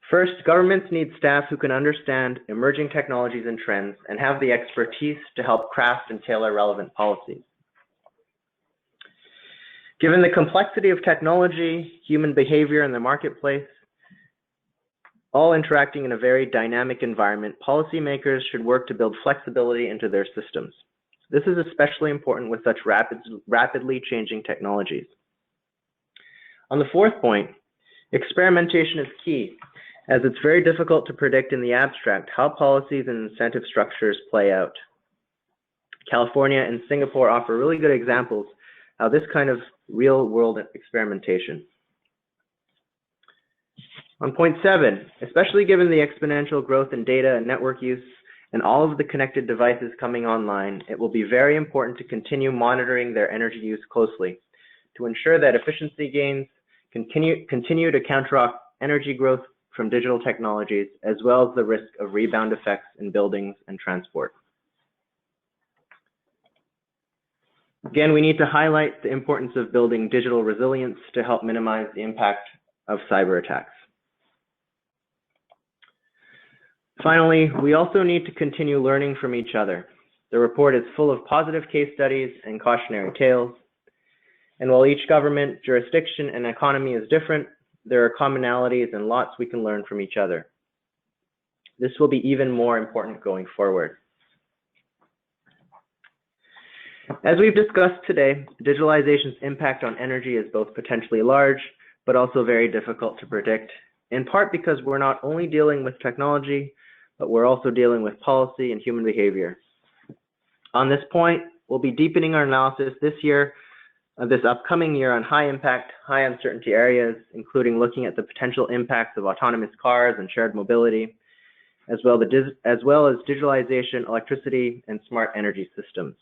First, governments need staff who can understand emerging technologies and trends and have the expertise to help craft and tailor relevant policies. Given the complexity of technology, human behavior, and the marketplace, all interacting in a very dynamic environment, policymakers should work to build flexibility into their systems. This is especially important with such rapidly changing technologies. On the fourth point, experimentation is key, as it's very difficult to predict in the abstract how policies and incentive structures play out. California and Singapore offer really good examples of this kind of real-world experimentation. On point 7, especially given the exponential growth in data and network use and all of the connected devices coming online, it will be very important to continue monitoring their energy use closely to ensure that efficiency gains continue to counteract energy growth from digital technologies, as well as the risk of rebound effects in buildings and transport. Again, we need to highlight the importance of building digital resilience to help minimize the impact of cyber attacks. Finally, we also need to continue learning from each other. The report is full of positive case studies and cautionary tales. And while each government, jurisdiction, and economy is different, there are commonalities and lots we can learn from each other. This will be even more important going forward. As we've discussed today, digitalization's impact on energy is both potentially large, but also very difficult to predict, in part because we're not only dealing with technology, but we're also dealing with policy and human behavior. On this point, we'll be deepening our analysis this upcoming year on high impact, high uncertainty areas, including looking at the potential impacts of autonomous cars and shared mobility, as well as digitalization, electricity, and smart energy systems.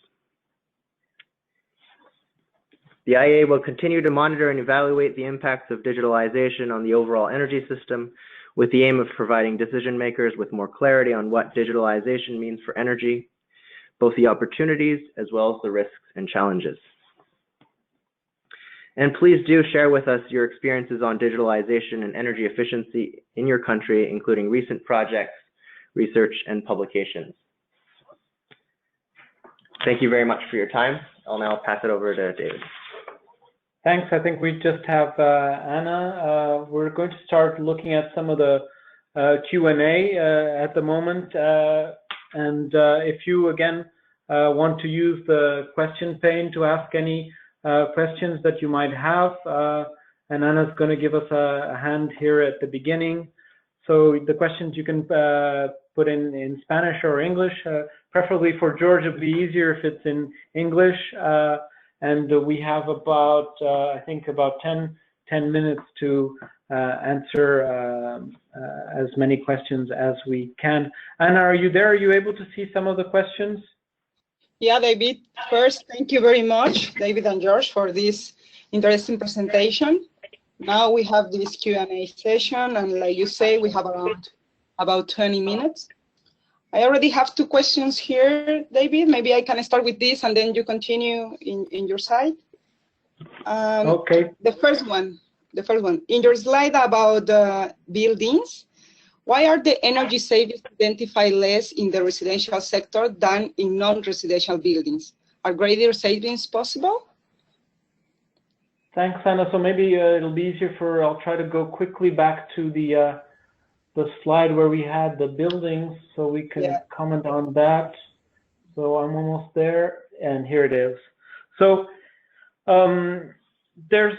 The IEA will continue to monitor and evaluate the impacts of digitalization on the overall energy system, with the aim of providing decision makers with more clarity on what digitalization means for energy, both the opportunities as well as the risks and challenges. And please do share with us your experiences on digitalization and energy efficiency in your country, including recent projects, research, and publications. Thank you very much for your time. I'll now pass it over to David. Thanks. I think we just have Anna. We're going to start looking at some of the Q&A at the moment. If you, again, want to use the question pane to ask any questions that you might have, and Anna's going to give us a hand here at the beginning. So the questions you can put in Spanish or English. Preferably for George, it'd be easier if it's in English. And we have about, I think, about 10 minutes to answer as many questions as we can. Anna, are you there? Are you able to see some of the questions? Yeah, David. First, thank you very much, David and George, for this interesting presentation. Now we have this Q&A session, and like you say, we have around about 20 minutes. I already have 2 questions here, David. Maybe I can start with this, and then you continue in your side. Okay. The first one. In your slide about buildings, why are the energy savings identified less in the residential sector than in non-residential buildings? Are greater savings possible? Thanks, Anna. So maybe it'll be easier I'll try to go quickly back to the slide where we had the buildings so we can comment on that. So I'm almost there, and here it is. So there's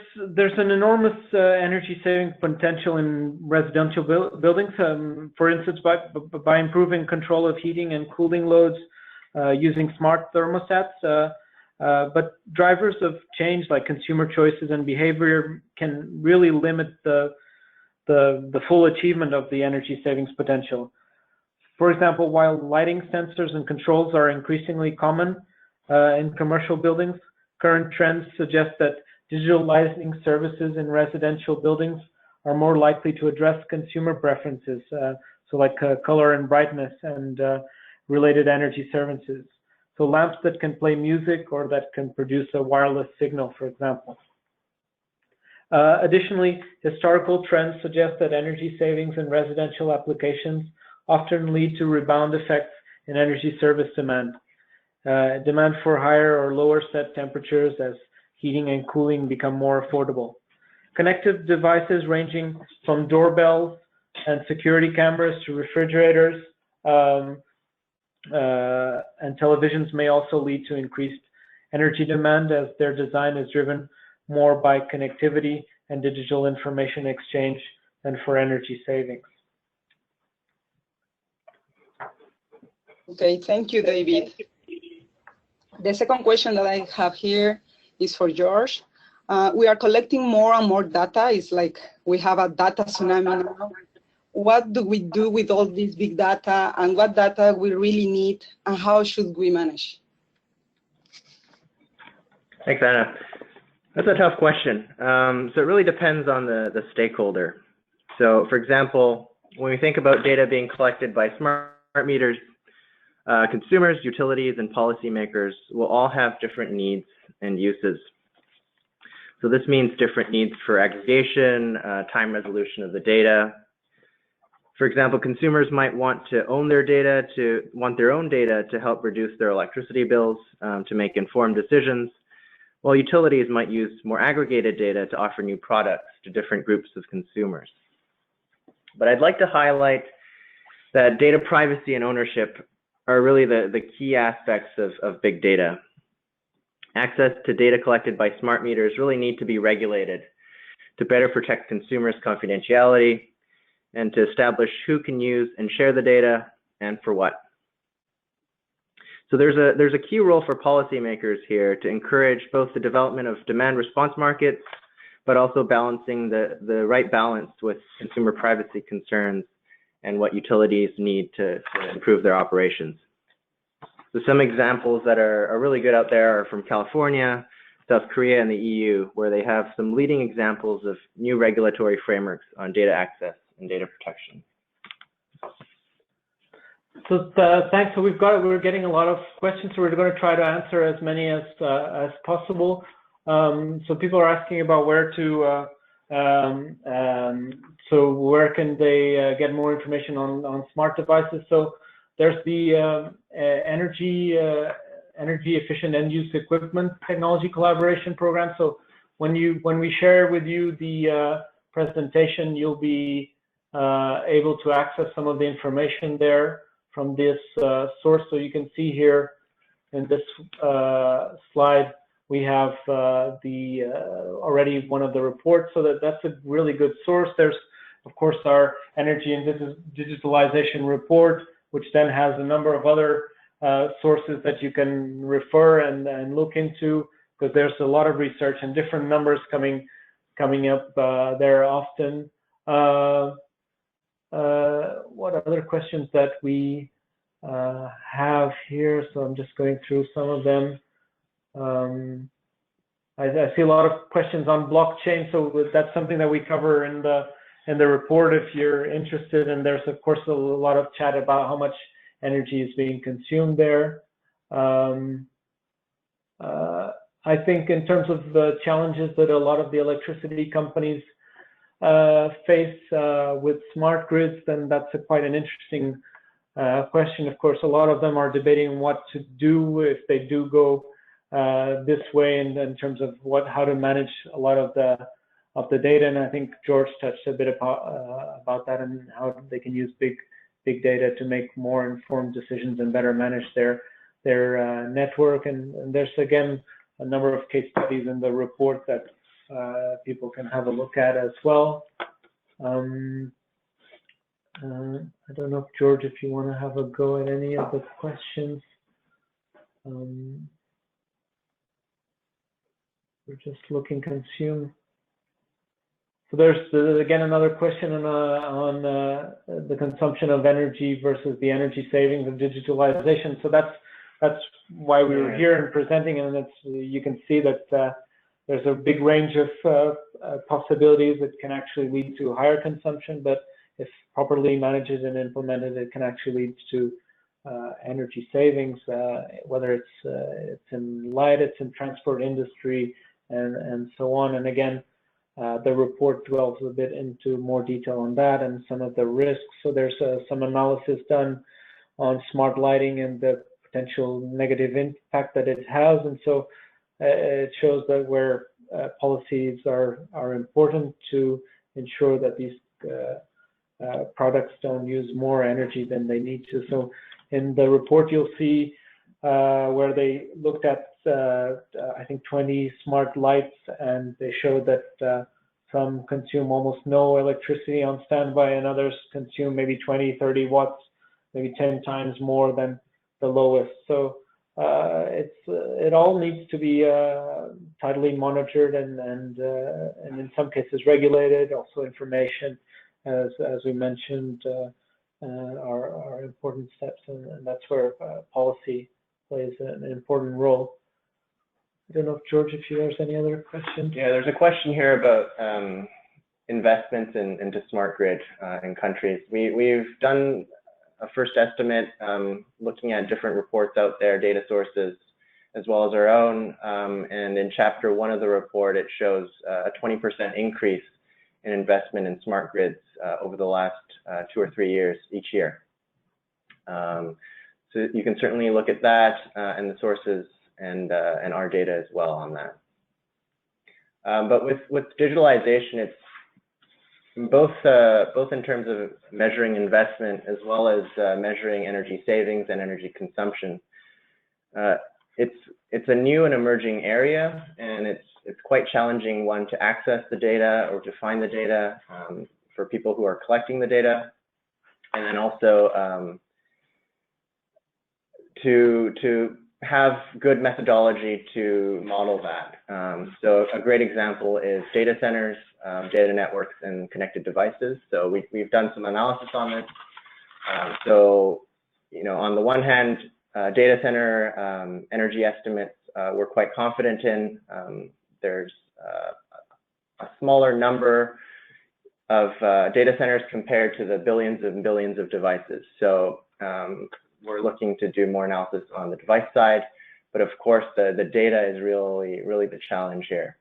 an enormous energy saving potential in residential buildings. For instance, by improving control of heating and cooling loads using smart thermostats. But drivers of change like consumer choices and behavior can really limit the full achievement of the energy savings potential. For example, while lighting sensors and controls are increasingly common in commercial buildings, current trends suggest that digital lighting services in residential buildings are more likely to address consumer preferences, so like color and brightness and related energy services. So lamps that can play music or that can produce a wireless signal, for example. Additionally, historical trends suggest that energy savings in residential applications often lead to rebound effects in energy service demand. Demand for higher or lower set temperatures as heating and cooling become more affordable. Connected devices ranging from doorbells and security cameras to refrigerators and televisions may also lead to increased energy demand as their design is driven more by connectivity and digital information exchange than for energy savings. Okay, thank you, David. The second question that I have here is for George. We are collecting more and more data. It's like we have a data tsunami now. What do we do with all this big data, and what data we really need, and how should we manage? Thanks, Anna. That's a tough question. So it really depends on the stakeholder. So for example, when we think about data being collected by smart meters, consumers, utilities, and policymakers will all have different needs and uses. So this means different needs for aggregation, time resolution of the data. For example, consumers might want to own their data, want their own data to help reduce their electricity bills, to make informed decisions, while utilities might use more aggregated data to offer new products to different groups of consumers. But I'd like to highlight that data privacy and ownership are really the key aspects of big data. Access to data collected by smart meters really need to be regulated to better protect consumers' confidentiality and to establish who can use and share the data and for what. So there's a key role for policymakers here to encourage both the development of demand response markets, but also balancing the right balance with consumer privacy concerns and what utilities need to improve their operations. So some examples that are really good out there are from California, South Korea, and the EU, where they have some leading examples of new regulatory frameworks on data access and data protection. So thanks. So we're getting a lot of questions, so we're going to try to answer as many as possible. So people are asking about where to, so where can they get more information on smart devices? So there's the energy efficient end use equipment technology collaboration program. So when we share with you the presentation, you'll be able to access some of the information there from this source. So you can see here in this slide, we have already one of the reports, so that's a really good source. There's of course, our energy and digitalization report, which then has a number of other sources that you can refer and look into, because there's a lot of research and different numbers coming up there often. What other questions that we have here? So I'm just going through some of them. I see a lot of questions on blockchain, so that's something that we cover in the report if you're interested. And there's of course a lot of chat about how much energy is being consumed there. I think in terms of the challenges that a lot of the electricity companies face with smart grids, then that's quite an interesting question. Of course, a lot of them are debating what to do if they do go this way, in terms of how to manage a lot of the data. And I think George touched a bit about that, and how they can use big data to make more informed decisions and better manage their network. And there's again a number of case studies in the report that people can have a look at as well. I don't know if George, if you want to have a go at any of the questions. We're just looking consume. So there's again another question on the consumption of energy versus the energy savings of digitalization. So that's why we were here and presenting, and you can see that there's a big range of possibilities that can actually lead to higher consumption, but if properly managed and implemented, it can actually lead to energy savings, whether it's in light, it's in transport industry, and so on. And again, the report dwells a bit into more detail on that and some of the risks. So there's some analysis done on smart lighting and the potential negative impact that it has. And so it shows that where policies are important to ensure that these products don't use more energy than they need to. So in the report, you'll see where they looked at, I think, 20 smart lights, and they showed that some consume almost no electricity on standby, and others consume maybe 20, 30 watts, maybe 10 times more than the lowest. So it all needs to be tightly monitored and in some cases regulated. Also, information, as we mentioned, are important steps, and that's where policy plays an important role. I don't know if George, if there's any other questions. Yeah, there's a question here about investments into smart grid in countries. We've done a first estimate looking at different reports out there, data sources, as well as our own. And in chapter 1 of the report, it shows a 20% increase in investment in smart grids over the last 2 or 3 years each year. So you can certainly look at that and the sources and our data as well on that. But with digitalization, it's both in terms of measuring investment as well as measuring energy savings and energy consumption. It's a new and emerging area, and it's quite challenging, one, to access the data or to find the data for people who are collecting the data, and then also to have good methodology to model that. So a great example is data centers, data networks, and connected devices. So we've done some analysis on this. So, on the one hand, data center energy estimates we're quite confident in. There's a smaller number of data centers compared to the billions and billions of devices. So we're looking to do more analysis on the device side, but of course the data is really the challenge here.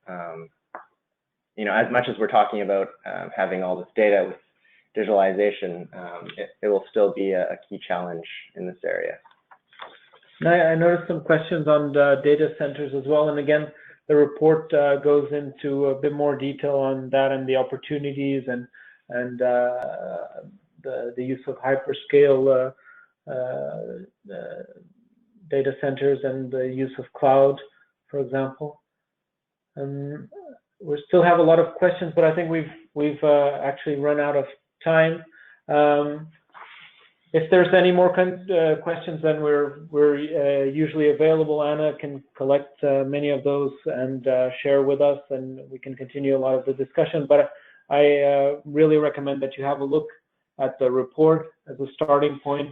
As much as we're talking about having all this data with digitalization, it will still be a key challenge in this area. I noticed some questions on the data centers as well, and again, the report goes into a bit more detail on that and the opportunities and the use of hyperscale data centers and the use of cloud, for example. We still have a lot of questions, but I think we've we've actually run out of time. If there's any more questions, then we're usually available. Anna can collect many of those and share with us, and we can continue a lot of the discussion. But I really recommend that you have a look at the report as a starting point,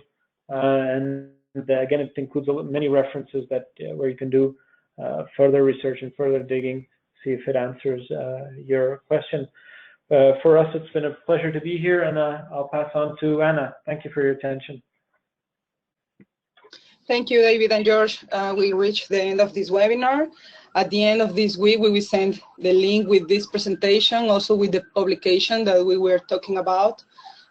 and again, it includes many references that where you can do further research and further digging, see if it answers your question. For us, it's been a pleasure to be here, and I'll pass on to Anna. Thank you for your attention. Thank you, David and George. We reached the end of this webinar. At the end of this week, we will send the link with this presentation, also with the publication that we were talking about,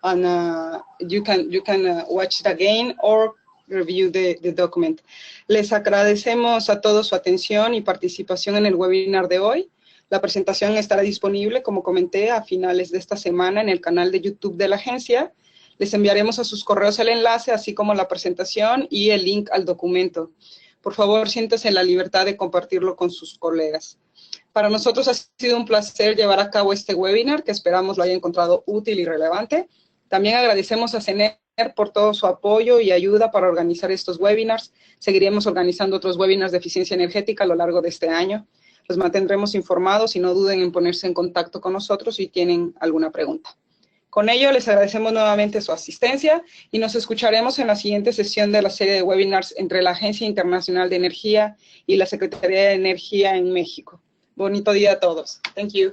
and you can watch it again or review the document. Les agradecemos a todos su atención y participación en el webinar de hoy. La presentación estará disponible, como comenté, a finales de esta semana en el canal de YouTube de la agencia. Les enviaremos a sus correos el enlace, así como la presentación y el link al documento. Por favor, siéntase en la libertad de compartirlo con sus colegas. Para nosotros ha sido un placer llevar a cabo este webinar, que esperamos lo haya encontrado útil y relevante. También agradecemos a CENER por todo su apoyo y ayuda para organizar estos webinars. Seguiremos organizando otros webinars de eficiencia energética a lo largo de este año. Los mantendremos informados y no duden en ponerse en contacto con nosotros si tienen alguna pregunta. Con ello, les agradecemos nuevamente su asistencia y nos escucharemos en la siguiente sesión de la serie de webinars entre la Agencia Internacional de Energía y la Secretaría de Energía en México. Bonito día a todos. Thank you.